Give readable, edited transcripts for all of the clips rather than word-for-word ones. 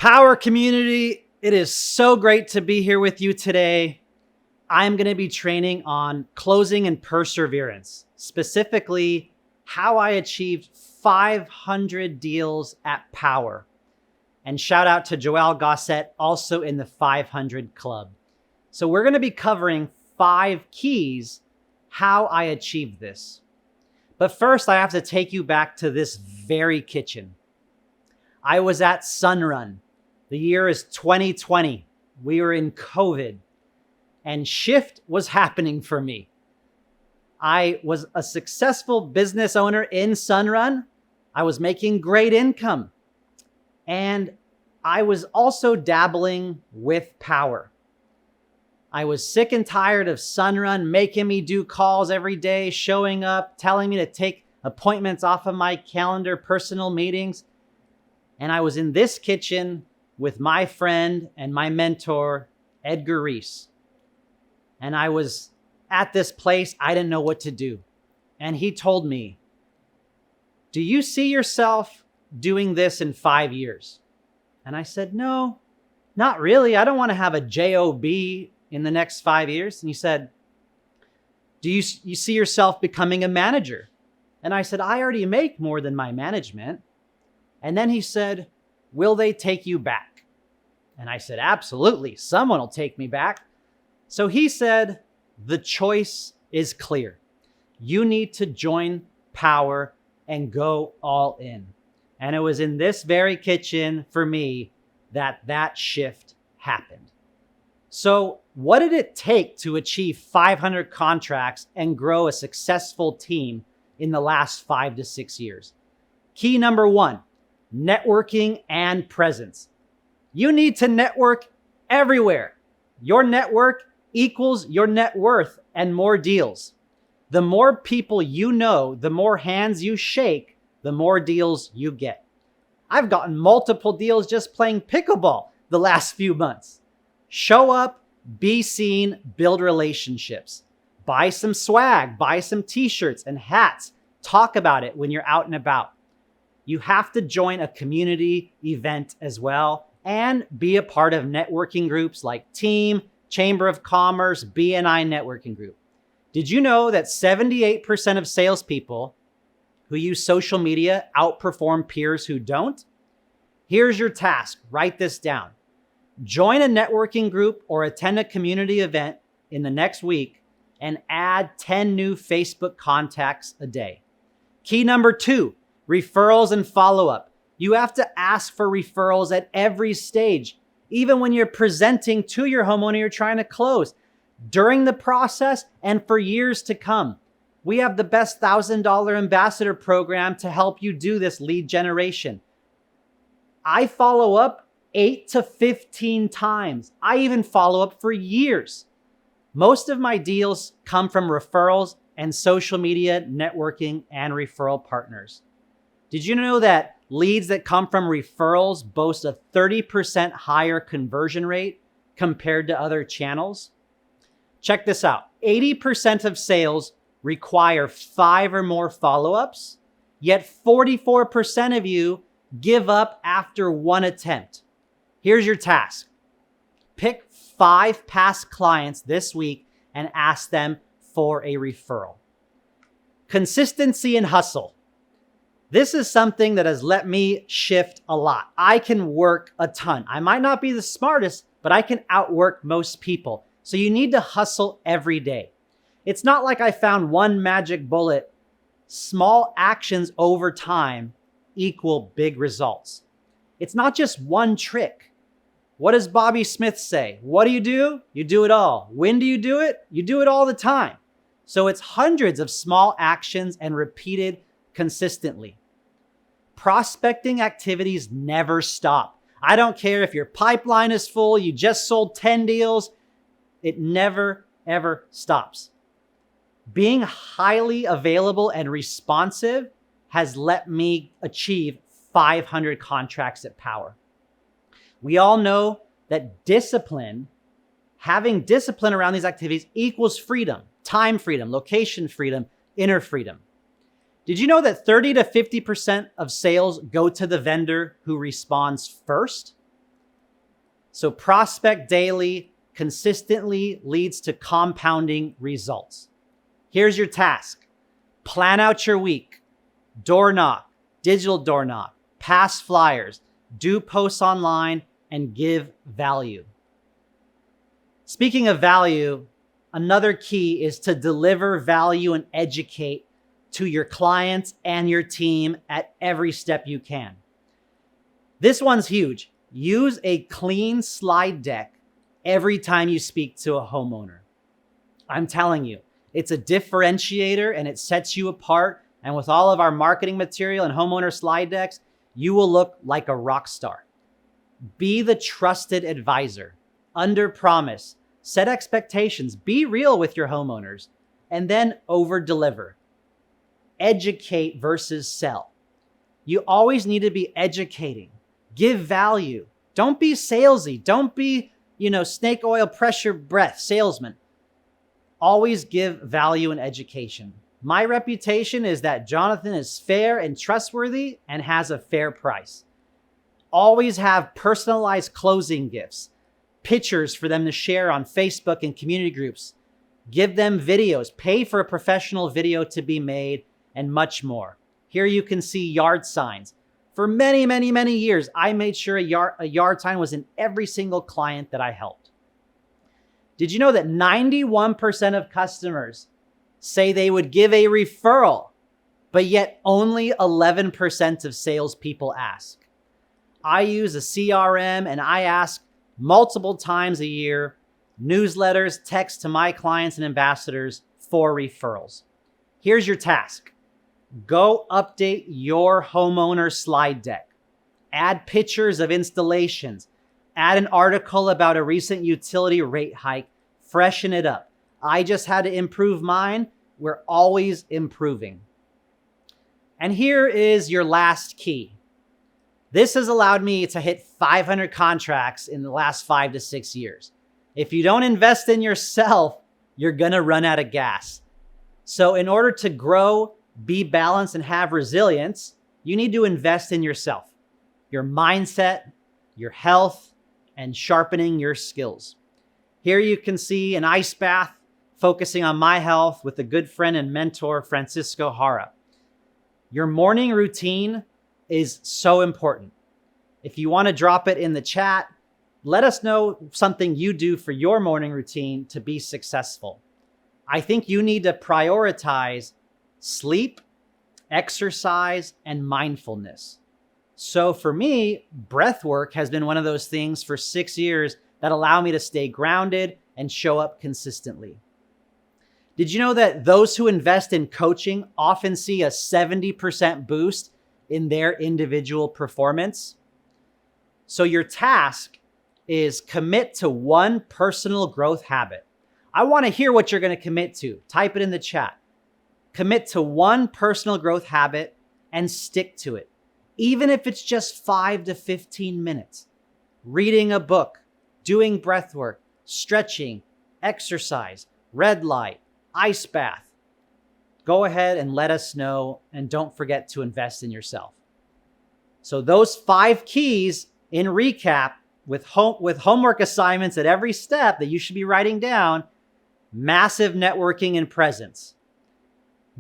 Powur community, it is so great to be here with you today. I'm going to be training on closing and perseverance, specifically how I achieved 500 deals at Powur. And shout out to Joelle Gossett, also in the 500 Club. So we're going to be covering 5 keys how I achieved this. But first, I have to take you back to this very kitchen. I was at Sunrun. The year is 2020. We were in COVID and shift was happening for me. I was a successful business owner in Sunrun. I was making great income. And I was also dabbling with Powur. I was sick and tired of Sunrun making me do calls every day, showing up, telling me to take appointments off of my calendar, personal meetings. And I was in this kitchen with my friend and my mentor, Edgar Reese. And I was at this place, I didn't know what to do. And he told me, "Do you see yourself doing this in 5 years?" And I said, "No, not really. I don't want to have a job in the next 5 years." And he said, "Do you see yourself becoming a manager?" And I said, "I already make more than my management." And then he said, "Will they take you back?" And I said, "Absolutely. Someone will take me back." So he said, "The choice is clear. You need to join Powur and go all in." And it was in this very kitchen for me that shift happened. So what did it take to achieve 500 contracts and grow a successful team in the last 5 to 6 years? Key number 1, networking and presence. You need to network everywhere. Your network equals your net worth and more deals. The more people you know, the more hands you shake, the more deals you get. I've gotten multiple deals just playing pickleball the last few months. Show up, be seen, build relationships. Buy some swag, buy some t-shirts and hats. Talk about it when you're out and about. You have to join a community event as well and be a part of networking groups like Team, Chamber of Commerce, BNI networking group. Did you know that 78% of salespeople who use social media outperform peers who don't? Here's your task. Write this down. Join a networking group or attend a community event in the next week and add 10 new Facebook contacts a day. Key number 2, referrals and follow-up. You have to ask for referrals at every stage, even when you're presenting to your homeowner you're trying to close, during the process and for years to come. We have the best $1,000 ambassador program to help you do this lead generation. I follow up 8 to 15 times. I even follow up for years. Most of my deals come from referrals and social media networking and referral partners. Did you know that leads that come from referrals boast a 30% higher conversion rate compared to other channels? Check this out. 80% of sales require 5 or more follow-ups, yet 44% of you give up after 1 attempt. Here's your task. Pick 5 past clients this week and ask them for a referral. Consistency and hustle. This is something that has let me shift a lot. I can work a ton. I might not be the smartest, but I can outwork most people. So you need to hustle every day. It's not like I found one magic bullet. Small actions over time equal big results. It's not just one trick. What does Bobby Smith say? What do? You do it all. When do you do it? You do it all the time. So it's hundreds of small actions and repeated consistently. Prospecting activities never stop. I don't care if your pipeline is full, you just sold 10 deals. It never, ever stops. Being highly available and responsive has let me achieve 500 contracts at Powur. We all know that having discipline around these activities equals freedom, time freedom, location freedom, inner freedom. Did you know that 30 to 50% of sales go to the vendor who responds first? So prospect daily consistently leads to compounding results. Here's your task. Plan out your week. Door knock, digital door knock, pass flyers, do posts online, and give value. Speaking of value, another key is to deliver value and educate to your clients and your team at every step you can. This one's huge. Use a clean slide deck every time you speak to a homeowner. I'm telling you, it's a differentiator and it sets you apart. And with all of our marketing material and homeowner slide decks, you will look like a rock star. Be the trusted advisor. Under promise. Set expectations. Be real with your homeowners. And then over deliver. Educate versus sell. You always need to be educating. Give value. Don't be salesy. Don't be, snake oil pressure breath salesman. Always give value and education. My reputation is that Jonathan is fair and trustworthy and has a fair price. Always have personalized closing gifts, pictures for them to share on Facebook and community groups. Give them videos, pay for a professional video to be made, and much more. Here you can see yard signs. For many, many, many years, I made sure a yard sign was in every single client that I helped. Did you know that 91% of customers say they would give a referral, but yet only 11% of salespeople ask? I use a CRM and I ask multiple times a year, newsletters, text to my clients and ambassadors for referrals. Here's your task. Go update your homeowner slide deck. Add pictures of installations. Add an article about a recent utility rate hike. Freshen it up. I just had to improve mine. We're always improving. And here is your last key. This has allowed me to hit 500 contracts in the last 5 to 6 years. If you don't invest in yourself, you're going to run out of gas. So in order to grow, be balanced, and have resilience, you need to invest in yourself, your mindset, your health, and sharpening your skills. Here you can see an ice bath focusing on my health with a good friend and mentor, Francisco Jara. Your morning routine is so important. If you want to drop it in the chat, let us know something you do for your morning routine to be successful. I think you need to prioritize sleep, exercise, and mindfulness. So for me, breath work has been one of those things for 6 years that allow me to stay grounded and show up consistently. Did you know that those who invest in coaching often see a 70% boost in their individual performance? So your task is commit to one personal growth habit. I want to hear what you're going to commit to. Type it in the chat. Commit to one personal growth habit and stick to it. Even if it's just 5 to 15 minutes. Reading a book, doing breath work, stretching, exercise, red light, ice bath. Go ahead and let us know, and don't forget to invest in yourself. So those 5 keys in recap with homework assignments at every step that you should be writing down: massive networking and presence,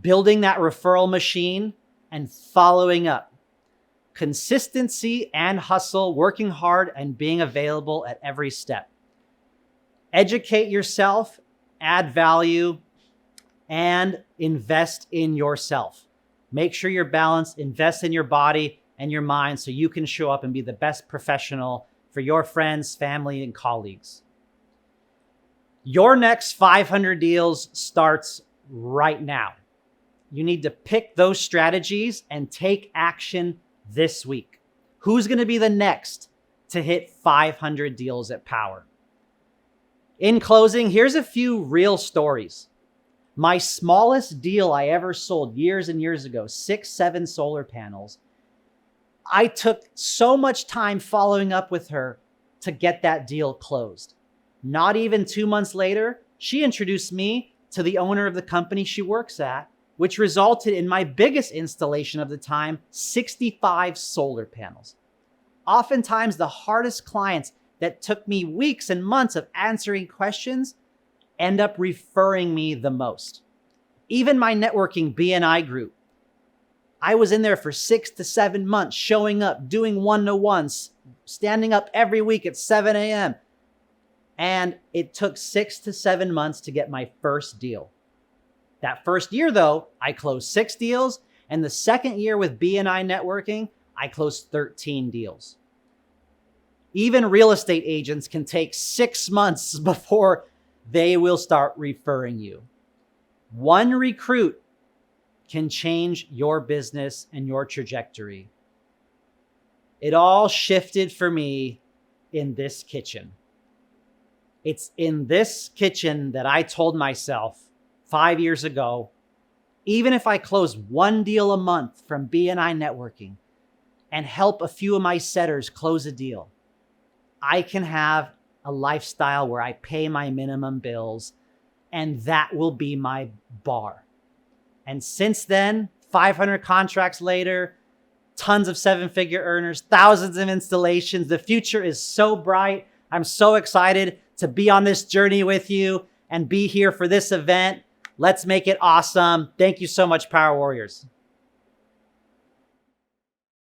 building that referral machine and following up, consistency and hustle, working hard and being available at every step. Educate yourself, add value, and invest in yourself. Make sure you're balanced, invest in your body and your mind so you can show up and be the best professional for your friends, family, and colleagues. Your next 500 deals starts right now. You need to pick those strategies and take action this week. Who's going to be the next to hit 500 deals at Powur? In closing, here's a few real stories. My smallest deal I ever sold years and years ago, 6-7 solar panels. I took so much time following up with her to get that deal closed. Not even 2 months later, she introduced me to the owner of the company she works at, which resulted in my biggest installation of the time, 65 solar panels. Oftentimes, the hardest clients that took me weeks and months of answering questions end up referring me the most. Even my networking BNI group, I was in there for 6 to 7 months, showing up, doing one-to-ones, standing up every week at 7 a.m. And it took 6 to 7 months to get my first deal. That first year, though, I closed 6 deals. And the second year with BNI networking, I closed 13 deals. Even real estate agents can take 6 months before they will start referring you. One recruit can change your business and your trajectory. It all shifted for me in this kitchen. It's in this kitchen that I told myself 5 years ago, even if I close 1 deal a month from BNI networking and help a few of my setters close a deal, I can have a lifestyle where I pay my minimum bills, and that will be my bar. And since then, 500 contracts later, tons of 7-figure earners, thousands of installations. The future is so bright. I'm so excited to be on this journey with you and be here for this event. Let's make it awesome. Thank you so much, Power Warriors.